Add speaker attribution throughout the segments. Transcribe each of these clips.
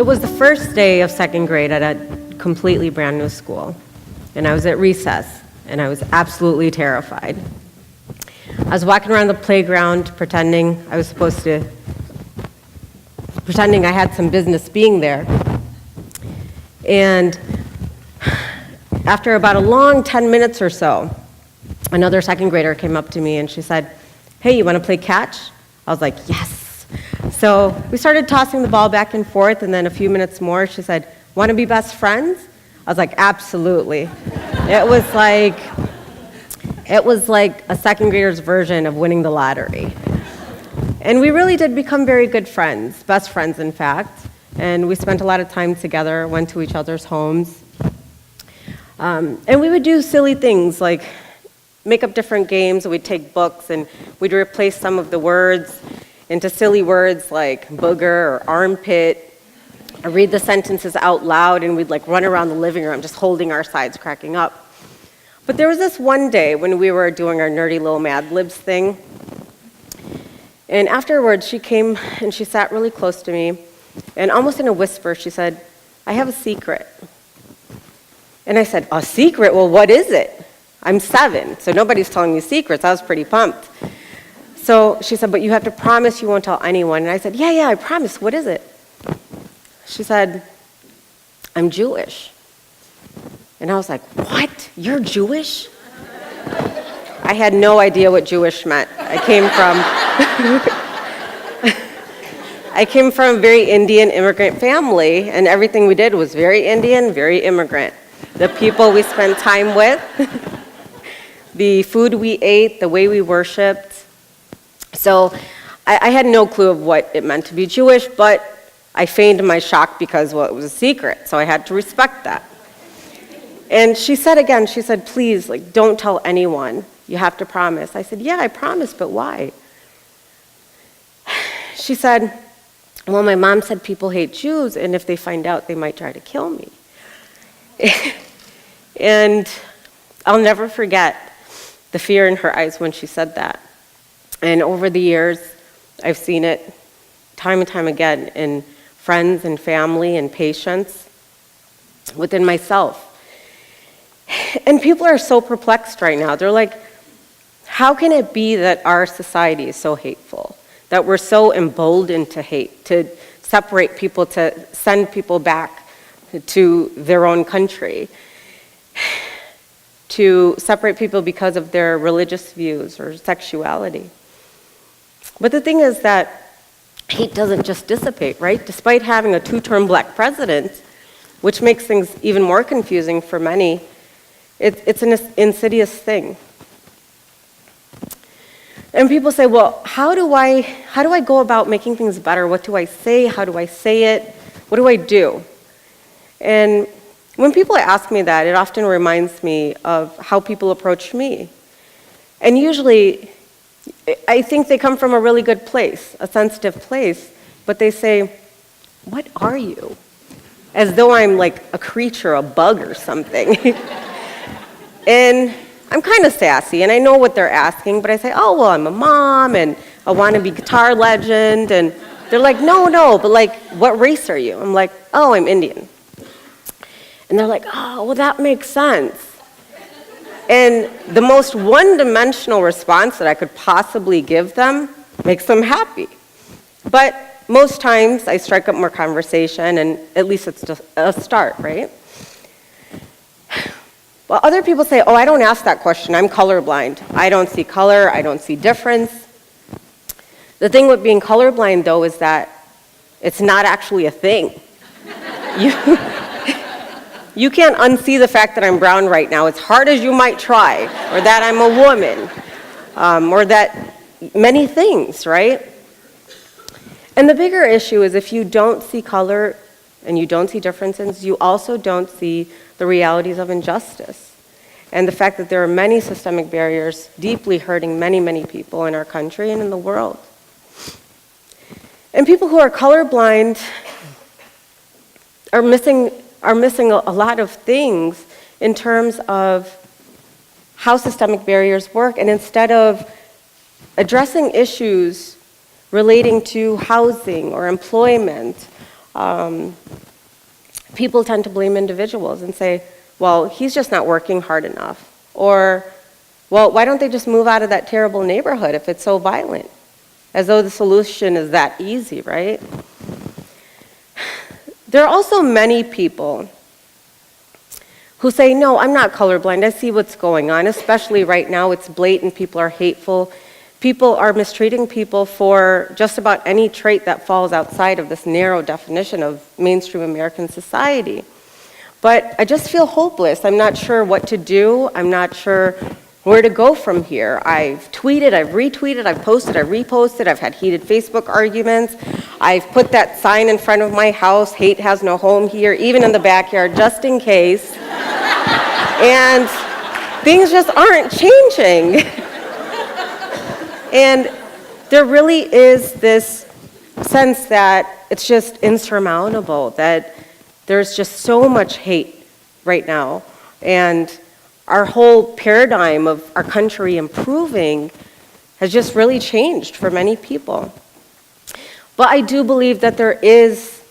Speaker 1: was the first day of second grade at a completely brand new school, and I was at recess, and I was absolutely terrified. I was walking around the playground pretending I had some business being there. And after about a long 10 minutes or so, another second grader came up to me and she said, "Hey, you want to play catch?" I was like, "Yes." So we started tossing the ball back and forth, and then a few minutes more, she said, "Want to be best friends?" I was like, "Absolutely." It was like a second grader's version of winning the lottery. And we really did become very good friends, best friends, in fact. And we spent a lot of time together, went to each other's homes. And we would do silly things like make up different games. We'd take books and we'd replace some of the words into silly words like booger or armpit, or read the sentences out loud, and we'd like run around the living room just holding our sides, cracking up. But there was this one day when we were doing our nerdy little Mad Libs thing, and afterwards she came and she sat really close to me, and almost in a whisper she said, "I have a secret." And I said, "A secret? Well, what is it?" I'm 7, so nobody's telling me secrets. I was pretty pumped. So she said, "But you have to promise you won't tell anyone." And I said, Yeah, I promise. What is it?" She said, "I'm Jewish." And I was like, "What? You're Jewish?" I had no idea what Jewish meant. I came from a very Indian immigrant family, and everything we did was very Indian, very immigrant. The people we spent time with, the food we ate, the way we worshiped. So I had no clue of what it meant to be Jewish, but I feigned my shock because, well, it was a secret, so I had to respect that. And she said again, she said, "Please, like, don't tell anyone. You have to promise." I said, "Yeah, I promise, but why?" She said, "Well, my mom said people hate Jews, and if they find out, they might try to kill me." And I'll never forget the fear in her eyes when she said that. And over the years, I've seen it time and time again in friends and family and patients, within myself. And people are so perplexed right now. They're like, how can it be that our society is so hateful, that we're so emboldened to hate, to separate people, to send people back to their own country, to separate people because of their religious views or sexuality? But the thing is that hate doesn't just dissipate, right? Despite having a 2-term black president, which makes things even more confusing for many, it's an insidious thing. And people say, well, how do I go about making things better? What do I say? How do I say it? What do I do? And when people ask me that, it often reminds me of how people approach me. And usually, I think they come from a really good place, a sensitive place, but they say, "What are you?" As though I'm like a creature, a bug or something. And I'm kind of sassy, and I know what they're asking, but I say, "Oh, well, I'm a mom, and I want to be guitar legend," and they're like, no, but like, "What race are you?" I'm like, "Oh, I'm Indian." And they're like, "Oh, well, that makes sense." And the most one-dimensional response that I could possibly give them makes them happy. But most times I strike up more conversation, and at least it's just a start, right? Well, other people say, "Oh, I don't ask that question. I'm colorblind. I don't see color. I don't see difference." The thing with being colorblind, though, is that it's not actually a thing. You can't unsee the fact that I'm brown right now, as hard as you might try, or that I'm a woman, or that many things, right? And the bigger issue is if you don't see color and you don't see differences, you also don't see the realities of injustice and the fact that there are many systemic barriers deeply hurting many, many people in our country and in the world. And people who are colorblind are missing a lot of things in terms of how systemic barriers work, and instead of addressing issues relating to housing or employment people tend to blame individuals and say, well, he's just not working hard enough. Or, well, why don't they just move out of that terrible neighborhood if it's so violent? As though the solution is that easy, right? There are also many people who say, no, I'm not colorblind. I see what's going on, especially right now. It's blatant. People are hateful. People are mistreating people for just about any trait that falls outside of this narrow definition of mainstream American society. But I just feel hopeless. I'm not sure what to do. I'm not sure where to go from here. I've tweeted, I've retweeted, I've posted, I've reposted, I've had heated Facebook arguments. I've put that sign in front of my house, hate has no home here, even in the backyard, just in case. And things just aren't changing. And there really is this sense that it's just insurmountable, that there's just so much hate right now. And our whole paradigm of our country improving has just really changed for many people. But I do believe that there is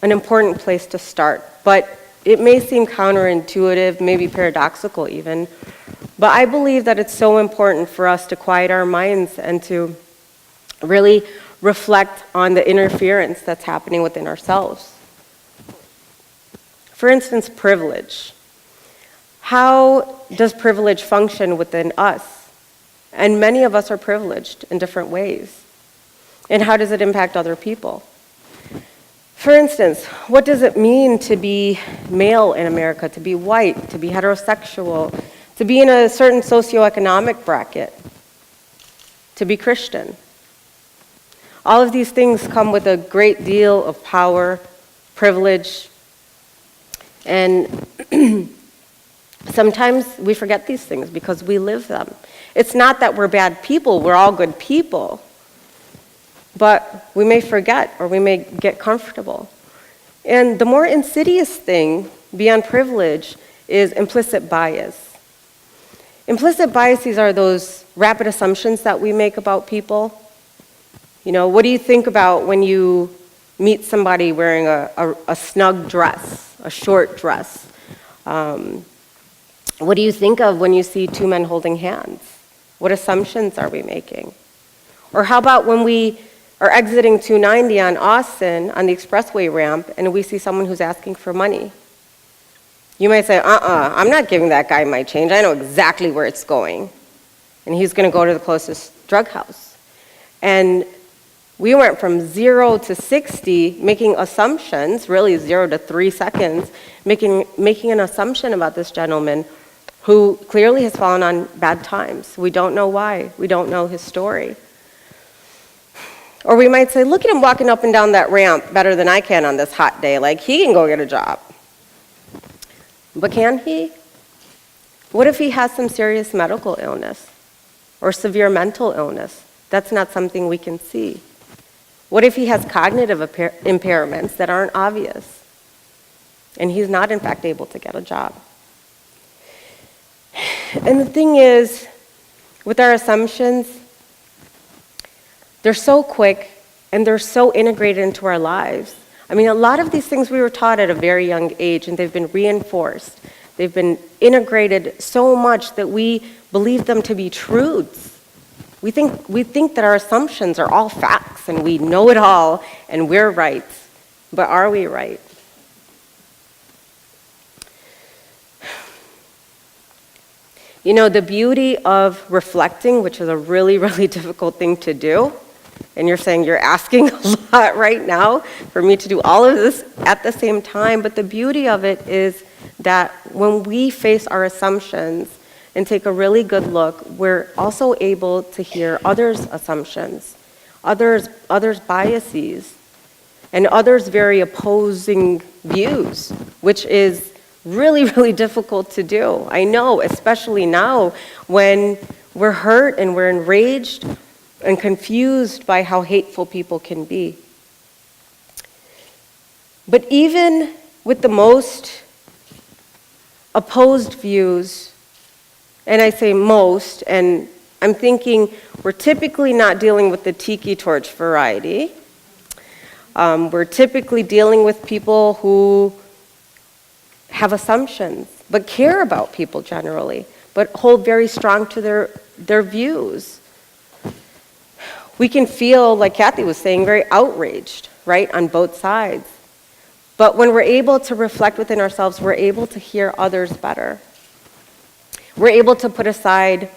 Speaker 1: an important place to start. But it may seem counterintuitive, maybe paradoxical even, but I believe that it's so important for us to quiet our minds and to really reflect on the interference that's happening within ourselves. For instance, privilege. How does privilege function within us? And many of us are privileged in different ways. And how does it impact other people? For instance, what does it mean to be male in America, to be white, to be heterosexual, to be in a certain socioeconomic bracket, to be Christian? All of these things come with a great deal of power, privilege, and sometimes we forget these things because we live them. It's not that we're bad people, we're all good people. But we may forget or we may get comfortable. And the more insidious thing beyond privilege is implicit bias. Implicit biases are those rapid assumptions that we make about people. You know, what do you think about when you meet somebody wearing a snug dress, a short dress? What do you think of when you see two men holding hands? What assumptions are we making? Or how about when we are exiting 290 on Austin on the expressway ramp and we see someone who's asking for money? You might say, I'm not giving that guy my change. I know exactly where it's going. And he's going to go to the closest drug house. And we went from 0 to 60, making assumptions, really 0 to 3 seconds, making an assumption about this gentleman who clearly has fallen on bad times. We don't know why. We don't know his story. Or we might say, look at him walking up and down that ramp better than I can on this hot day. Like, he can go get a job. But can he? What if he has some serious medical illness or severe mental illness? That's not something we can see. What if he has cognitive impairments that aren't obvious and he's not, in fact, able to get a job? And the thing is, with our assumptions, they're so quick and they're so integrated into our lives. I mean, a lot of these things we were taught at a very young age, and they've been reinforced. They've been integrated so much that we believe them to be truths. We think that our assumptions are all facts and we know it all and we're right. But are we right? You know, the beauty of reflecting, which is a really, really difficult thing to do, and you're saying you're asking a lot right now for me to do all of this at the same time, but the beauty of it is that when we face our assumptions and take a really good look, we're also able to hear others' assumptions, others' biases, and others' very opposing views, which is really, really difficult to do. I know, especially now when we're hurt and we're enraged and confused by how hateful people can be. But even with the most opposed views, and I say most, and I'm thinking we're typically not dealing with the tiki torch variety, We're typically dealing with people who have assumptions, but care about people generally, but hold very strong to their views. We can feel, like Kathy was saying, very outraged, right, on both sides. But when we're able to reflect within ourselves, we're able to hear others better. We're able to put aside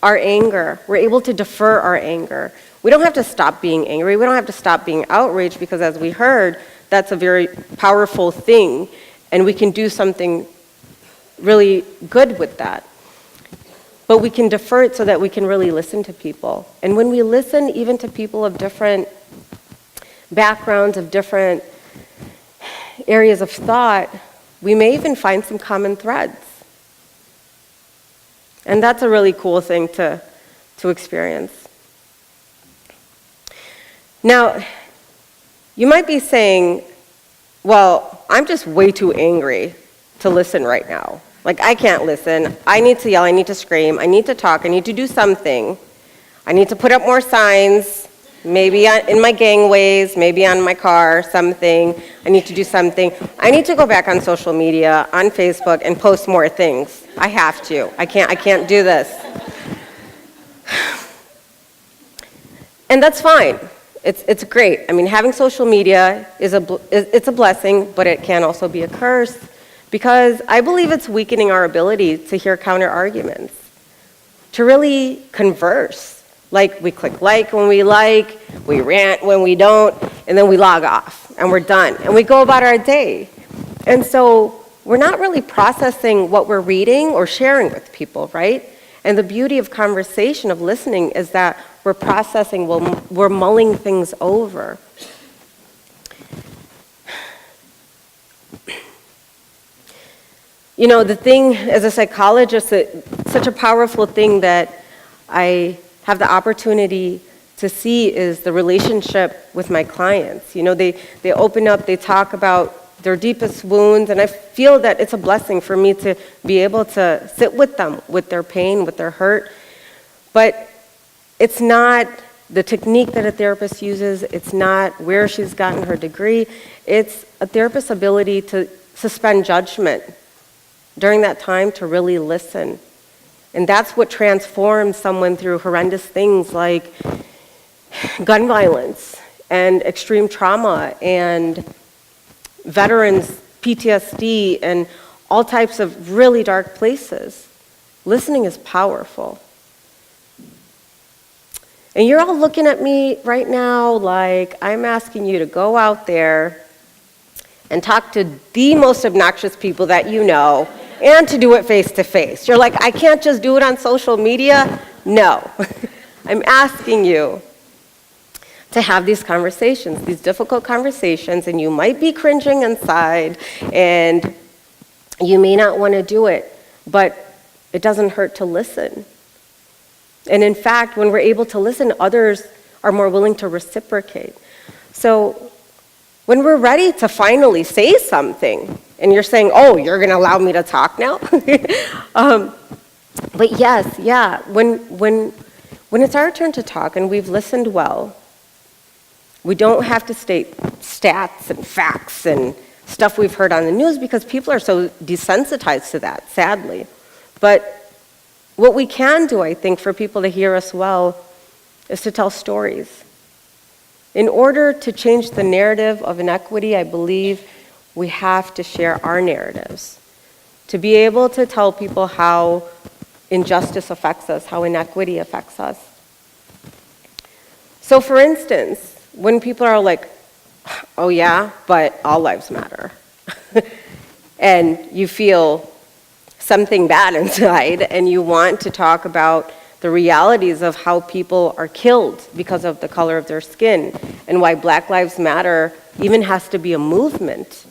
Speaker 1: our anger. We're able to defer our anger. We don't have to stop being angry. We don't have to stop being outraged, because as we heard, that's a very powerful thing, and we can do something really good with that. But we can defer it so that we can really listen to people. And when we listen even to people of different backgrounds, of different areas of thought, we may even find some common threads. And that's a really cool thing to experience. Now, you might be saying, well, I'm just way too angry to listen right now. Like, I can't listen. I need to yell, I need to scream, I need to talk, I need to do something. I need to put up more signs, maybe in my gangways, maybe on my car, something. I need to do something. I need to go back on social media, on Facebook, and post more things. I have to. I can't do this. And that's fine. It's great. I mean, having social media it's a blessing, but it can also be a curse, because I believe it's weakening our ability to hear counter arguments, to really converse. Like, we click like when we like, we rant when we don't, and then we log off, and we're done, and we go about our day. And so we're not really processing what we're reading or sharing with people, right? And the beauty of conversation, of listening, is that we're processing, we're mulling things over. You know, the thing, as a psychologist, such a powerful thing that I have the opportunity to see is the relationship with my clients. You know, they open up, they talk about their deepest wounds, and I feel that it's a blessing for me to be able to sit with them, with their pain, with their hurt. But it's not the technique that a therapist uses, it's not where she's gotten her degree, it's a therapist's ability to suspend judgment during that time, to really listen. And that's what transforms someone through horrendous things like gun violence and extreme trauma and veterans' PTSD and all types of really dark places. Listening is powerful. And you're all looking at me right now like I'm asking you to go out there and talk to the most obnoxious people that you know, and to do it face to face. You're like, I can't just do it on social media? No. I'm asking you to have these conversations, these difficult conversations, and you might be cringing inside, and you may not want to do it, but it doesn't hurt to listen. And in fact, when we're able to listen, others are more willing to reciprocate. So when we're ready to finally say something, and you're saying, oh, you're going to allow me to talk now? But yes, yeah, when it's our turn to talk and we've listened well, we don't have to state stats and facts and stuff we've heard on the news, because people are so desensitized to that, sadly. But what we can do, I think, for people to hear us well is to tell stories. In order to change the narrative of inequity, I believe we have to share our narratives, to be able to tell people how injustice affects us, how inequity affects us. So for instance, when people are like, oh yeah, but all lives matter, and you feel something bad inside, and you want to talk about the realities of how people are killed because of the color of their skin, and why Black Lives Matter even has to be a movement.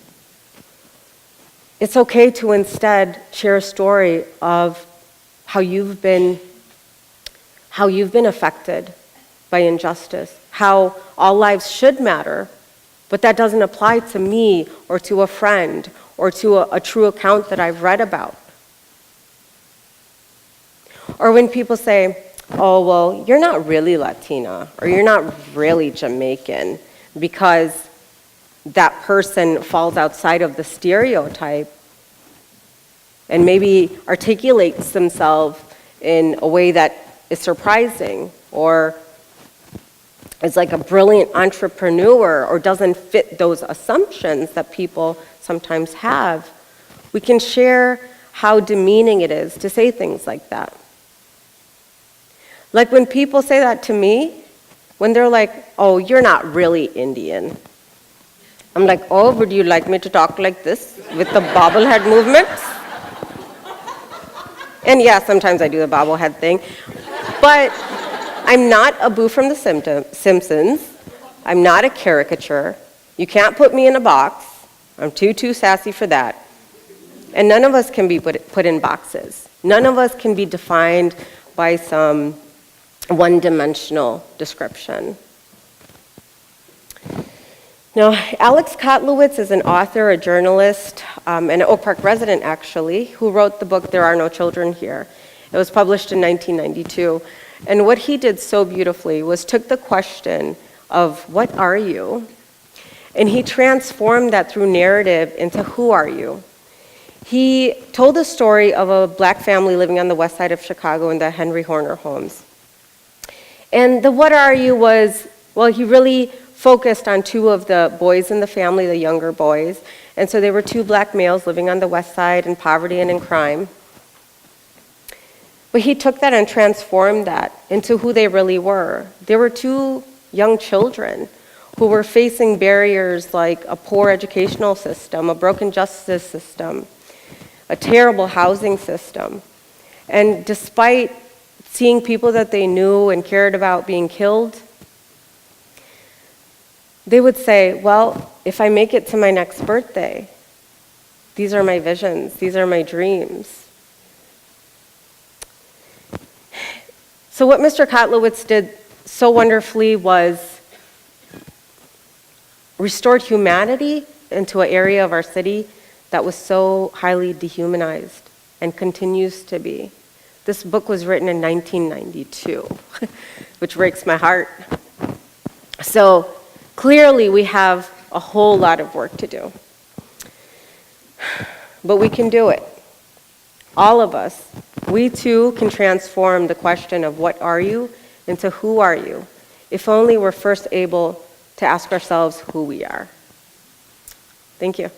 Speaker 1: It's okay to instead share a story of how you've been affected by injustice, how all lives should matter, but that doesn't apply to me or to a friend or to a true account that I've read about. Or when people say, oh, well, you're not really Latina, or you're not really Jamaican, because that person falls outside of the stereotype and maybe articulates themselves in a way that is surprising, or is like a brilliant entrepreneur, or doesn't fit those assumptions that people sometimes have. We can share how demeaning it is to say things like that. Like when people say that to me, when they're like, oh, you're not really Indian. I'm like, oh, would you like me to talk like this with the bobblehead movements? And yeah, sometimes I do the bobblehead thing. But I'm not Abu from The Simpsons. I'm not a caricature. You can't put me in a box. I'm too sassy for that. And none of us can be put in boxes. None of us can be defined by some one-dimensional description. Now, Alex Kotlowitz is an author, a journalist, and an Oak Park resident, actually, who wrote the book, There Are No Children Here. It was published in 1992. And what he did so beautifully was took the question of, what are you? And he transformed that through narrative into, who are you? He told the story of a black family living on the west side of Chicago in the Henry Horner homes. And the what are you was, well, he really focused on two of the boys in the family, the younger boys. And so they were two black males living on the west side in poverty and in crime. But he took that and transformed that into who they really were. They were two young children who were facing barriers like a poor educational system, a broken justice system, a terrible housing system. And despite seeing people that they knew and cared about being killed, they would say, well, if I make it to my next birthday, these are my visions, these are my dreams. So what Mr. Kotlowitz did so wonderfully was restored humanity into an area of our city that was so highly dehumanized and continues to be. This book was written in 1992, which breaks my heart. So clearly we have a whole lot of work to do. But we can do it. All of us. We too can transform the question of what are you into who are you, if only we're first able to ask ourselves who we are. Thank you.